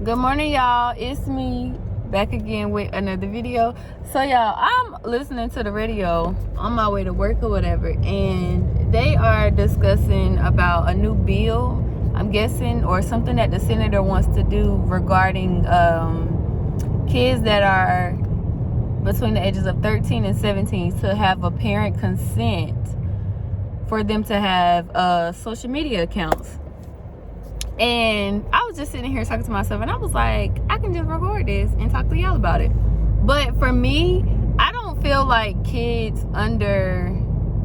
Good morning, y'all. It's me back again with another video. So y'all, I'm listening to the radio on my way to work or whatever, and they are discussing about a new bill, I'm guessing, or something that the senator wants to do regarding kids that are between the ages of 13 and 17 to have a parent consent for them to have social media accounts. And I was just sitting here talking to myself, and I was like, I can just record this and talk to y'all about it. But for me, I don't feel like kids under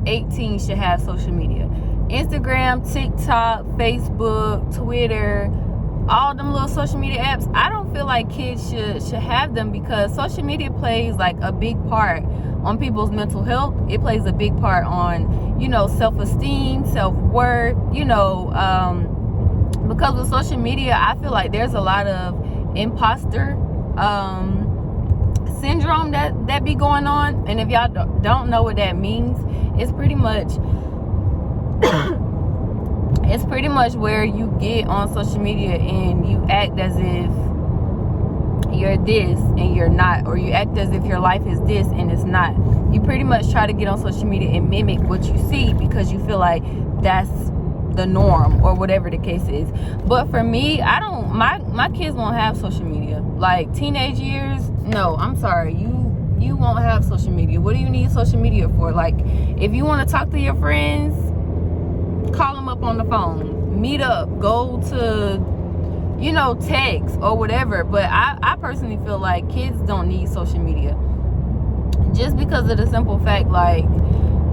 18 should have social media. Instagram, TikTok, Facebook, Twitter, all them little social media apps, I don't feel like kids should have them, because social media plays like a big part on people's mental health. It plays a big part on, self-esteem, self-worth, because with social media, I feel like there's a lot of imposter syndrome that be going on. And if y'all don't know what that means, it's pretty much where you get on social media and you act as if you're this and you're not, or you act as if your life is this and it's not. You pretty much try to get on social media and mimic what you see because you feel like that's the norm or whatever the case is. But for me, I don't, my kids won't have social media. Like teenage years, no, I'm sorry, you won't have social media. What do you need social media for? Like, if you want to talk to your friends, call them up on the phone, meet up, go to text or whatever. But I personally feel like kids don't need social media, just because of the simple fact, like,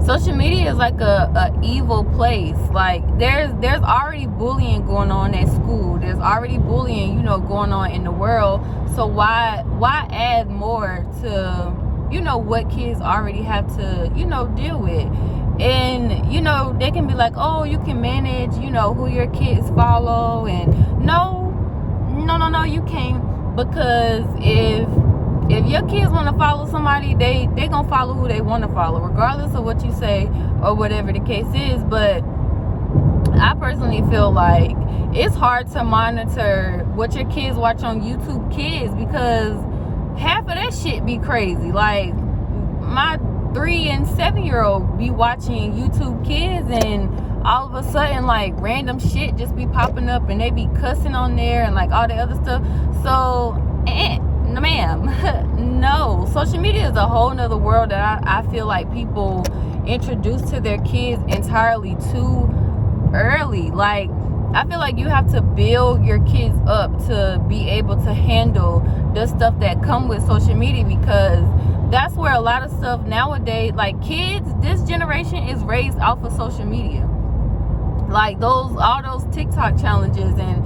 social media is like a evil place. Like, there's already bullying going on at school. There's already bullying, going on in the world. So why add more to, what kids already have to, deal with? And, they can be like, oh, you can manage, who your kids follow. And no, you can't. Because if your kids want to follow somebody, they gonna follow who they want to follow, regardless of what you say or whatever the case is. But I personally feel like it's hard to monitor what your kids watch on YouTube Kids, because half of that shit be crazy. Like, my 3 and 7-year-old be watching YouTube Kids, and all of a sudden, like, random shit just be popping up, and they be cussing on there and like all the other stuff. So no, ma'am. No, social media is a whole nother world that I feel like people introduce to their kids entirely too early. Like, I feel like you have to build your kids up to be able to handle the stuff that come with social media, because that's where a lot of stuff nowadays, like, kids, this generation is raised off of social media. Like, all those TikTok challenges, and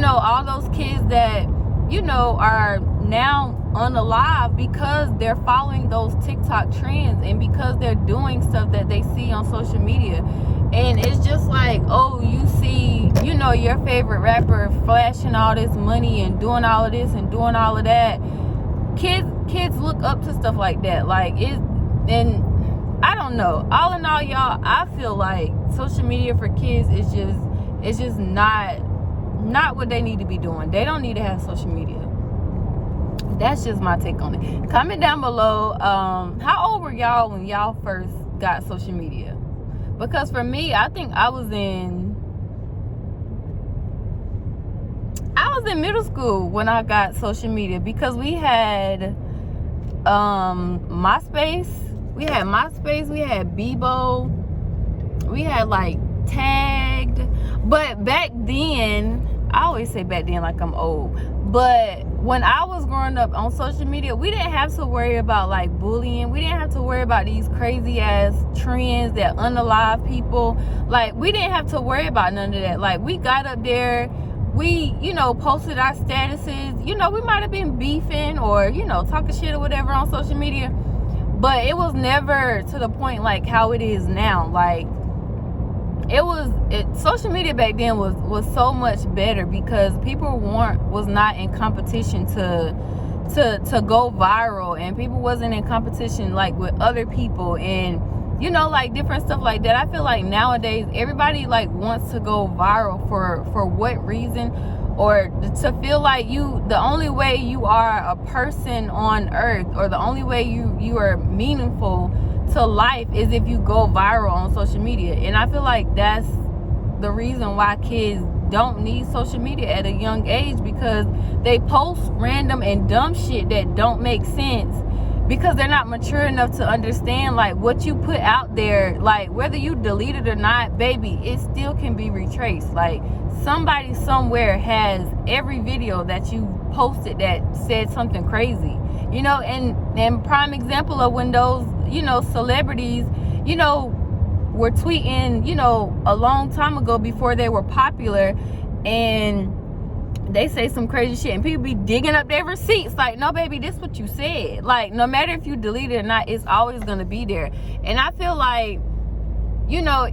all those kids that are now unalive because they're following those TikTok trends, and because they're doing stuff that they see on social media. And it's just like, oh, you see, your favorite rapper flashing all this money and doing all of this and doing all of that. Kids look up to stuff like that. Like, and I don't know. All in all, y'all, I feel like social media for kids is just not what they need to be doing. They don't need to have social media. That's just my take on it. Comment down below, how old were y'all when y'all first got social media? Because for me, I think I was in middle school when I got social media, because we had MySpace, we had Bebo, we had like Tagged. But back then, I always say back then like I'm old, but when I was growing up on social media, we didn't have to worry about like bullying. We didn't have to worry about these crazy ass trends that unalive people. Like, we didn't have to worry about none of that. Like, we got up there, we posted our statuses. We might have been beefing or talking shit or whatever on social media, but it was never to the point like how it is now. Like, social media back then was so much better, because people was not in competition to go viral, and people wasn't in competition like with other people, and like different stuff like that. I feel like nowadays everybody like wants to go viral for what reason? or to feel like the only way you are a person on earth, or the only way you are meaningful to life is if you go viral on social media. And I feel like that's the reason why kids don't need social media at a young age, because they post random and dumb shit that don't make sense, because they're not mature enough to understand, like, what you put out there, like, whether you delete it or not, baby, it still can be retraced. Like, somebody somewhere has every video that you posted that said something crazy, you know. And prime example of when those, you know, celebrities, you know, were tweeting, you know, a long time ago before they were popular, and they say some crazy shit and people be digging up their receipts. Like, no, baby, this what you said. Like, no matter if you delete it or not, it's always gonna be there. And I feel like, you know,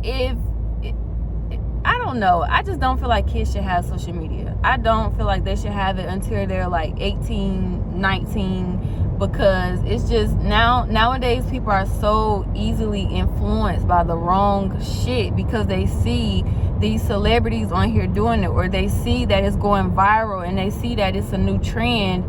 I don't know, I just don't feel like kids should have social media. I don't feel like they should have it until they're like 18, 19, because it's just nowadays people are so easily influenced by the wrong shit, because they see these celebrities on here doing it, or they see that it's going viral, and they see that it's a new trend,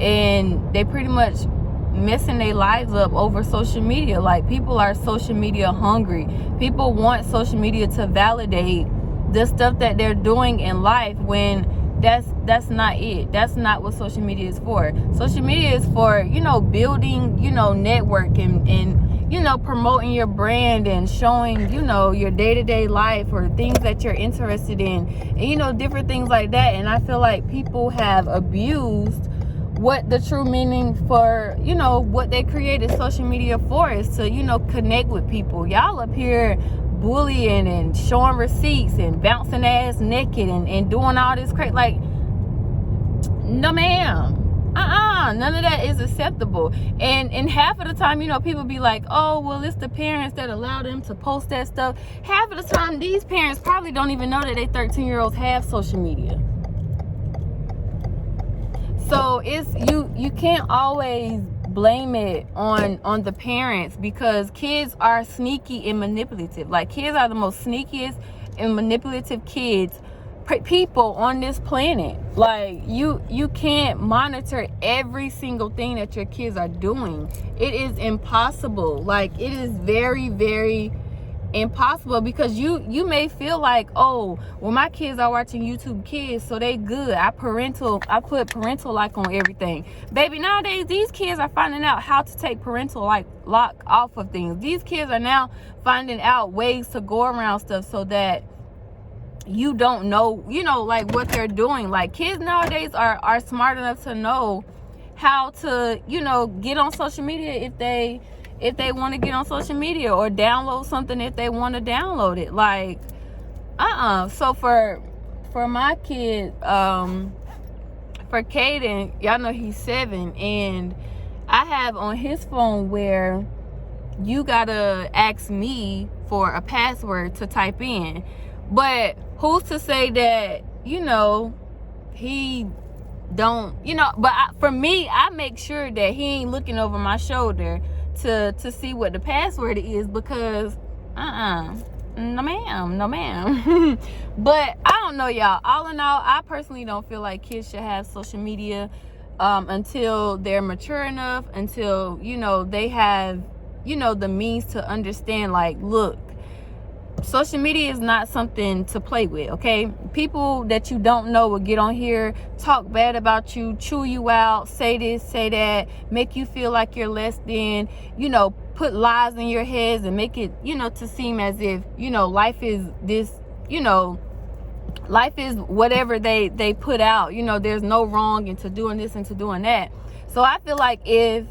and they pretty much messing their lives up over social media. Like, people are social media hungry. People want social media to validate the stuff that they're doing in life, when that's not it. That's not what social media is for. Social media is for, you know, building, you know, network, and you know, promoting your brand and showing, you know, your day-to-day life, or things that you're interested in, and, you know, different things like that. And I feel like people have abused what the true meaning for, you know, what they created social media for, is to, you know, connect with people. Y'all up here bullying and showing receipts and bouncing ass naked and doing all this crazy. Like, no ma'am, none of that is acceptable. And half of the time, you know, people be like, oh, well, it's the parents that allow them to post that stuff. Half of the time, these parents probably don't even know that they 13-year-olds have social media. So it's you can't always blame it on the parents, because kids are sneaky and manipulative. Like, kids are the most sneakiest and manipulative people on this planet. Like, you can't monitor every single thing that your kids are doing. It is impossible. Like, it is very, very impossible, because you may feel like, oh, well, my kids are watching YouTube Kids, so they good. I put parental lock on everything. Baby, nowadays these kids are finding out how to take parental lock off of things. These kids are now finding out ways to go around stuff so that you don't know, you know, like, what they're doing. Like, kids nowadays are smart enough to know how to, you know, get on social media if they want to get on social media, or download something if they want to download it. Like, so for my kid, for Caden, y'all know he's 7, and I have on his phone where you gotta ask me for a password to type in. But who's to say that, you know, he don't, you know, but for me, I make sure that he ain't looking over my shoulder to see what the password is, because no ma'am. But I don't know, y'all. All in all, I personally don't feel like kids should have social media until they're mature enough, until, you know, they have, you know, the means to understand, like, look, social media is not something to play with, okay? People that you don't know will get on here, talk bad about you, chew you out, say this, say that, make you feel like you're less than, you know, put lies in your heads and make it, you know, to seem as if, you know, life is this, you know, life is whatever they put out. You know, there's no wrong into doing this and to doing that. So I feel like if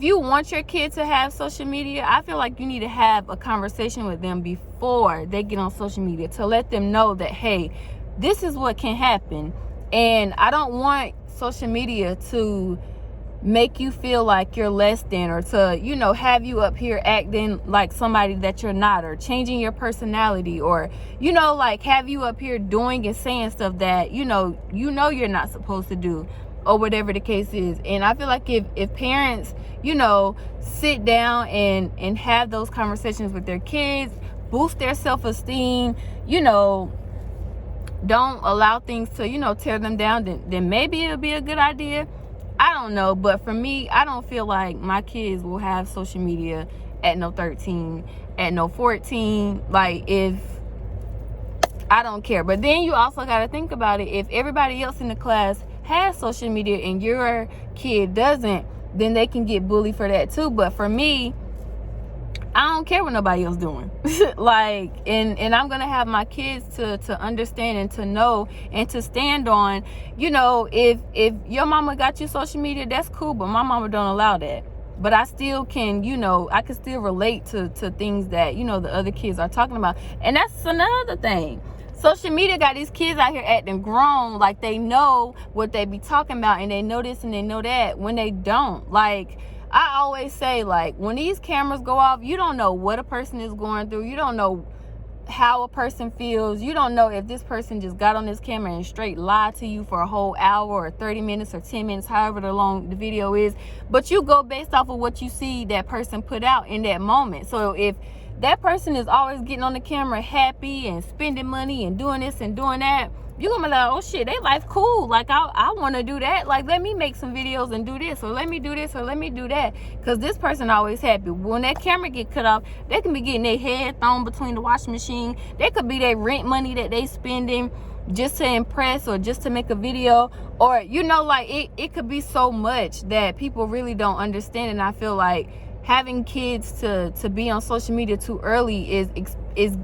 you want your kid to have social media, I feel like you need to have a conversation with them before they get on social media, to let them know that, hey, this is what can happen. And I don't want social media to make you feel like you're less than, or to, you know, have you up here acting like somebody that you're not, or changing your personality, or, you know, like, have you up here doing and saying stuff that, you know you're not supposed to do, or whatever the case is. And I feel like if parents, you know, sit down and have those conversations with their kids, boost their self-esteem, you know, don't allow things to, you know, tear them down, then maybe it'll be a good idea. I don't know. But for me, I don't feel like my kids will have social media at no 13, at no 14. Like, if I don't care. But then you also got to think about it. If everybody else in the class has social media and your kid doesn't, then they can get bullied for that too. But for me, I don't care what nobody else doing. Like, and I'm gonna have my kids to understand and to know and to stand on, you know, if your mama got you social media, that's cool, but my mama don't allow that. But I still can, you know, I can still relate to things that, you know, the other kids are talking about. And that's another thing. Social media got these kids out here acting grown, like they know what they be talking about, and they know this and they know that, when they don't. Like, I always say, like, when these cameras go off, you don't know what a person is going through. You don't know how a person feels. You don't know if this person just got on this camera and straight lied to you for a whole hour or 30 minutes or 10 minutes, however long the video is. But you go based off of what you see that person put out in that moment. So if that person is always getting on the camera happy and spending money and doing this and doing that, you're gonna be like, oh shit, they life cool. Like, I want to do that. Like, let me make some videos and do this, or let me do this, or let me do that. Because this person always happy. When that camera get cut off, they can be getting their head thrown between the washing machine. They could be their rent money that they spending just to impress or just to make a video. Or, you know, like, it could be so much that people really don't understand. And I feel like having kids to be on social media too early is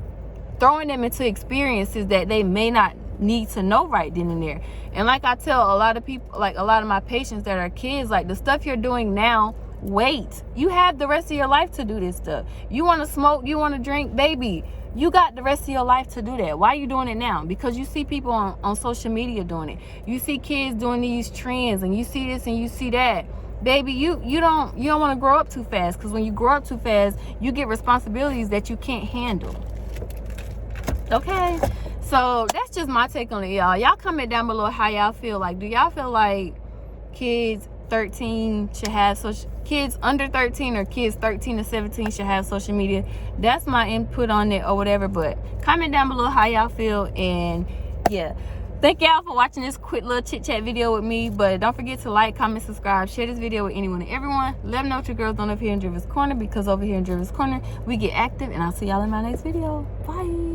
throwing them into experiences that they may not need to know right then and there. And like I tell a lot of people, like a lot of my patients that are kids, like, the stuff you're doing now, wait. You have the rest of your life to do this stuff. You want to smoke, you want to drink, baby, you got the rest of your life to do that. Why are you doing it now? Because you see people on social media doing it. You see kids doing these trends, and you see this and you see that. Baby, you don't want to grow up too fast, because when you grow up too fast, you get responsibilities that you can't handle. Okay, so that's just my take on it, y'all. Y'all comment down below how y'all feel. Like, do y'all feel like kids 13 should have kids under 13 or kids 13 to 17 should have social media? That's my input on it, or whatever. But comment down below how y'all feel. And yeah, thank y'all for watching this quick little chit chat video with me. But don't forget to like, comment, subscribe, share this video with anyone and everyone. Let them know what your girls doing up here in Drivens Corner, because over here in Drivens Corner we get active. And I'll see y'all in my next video. Bye.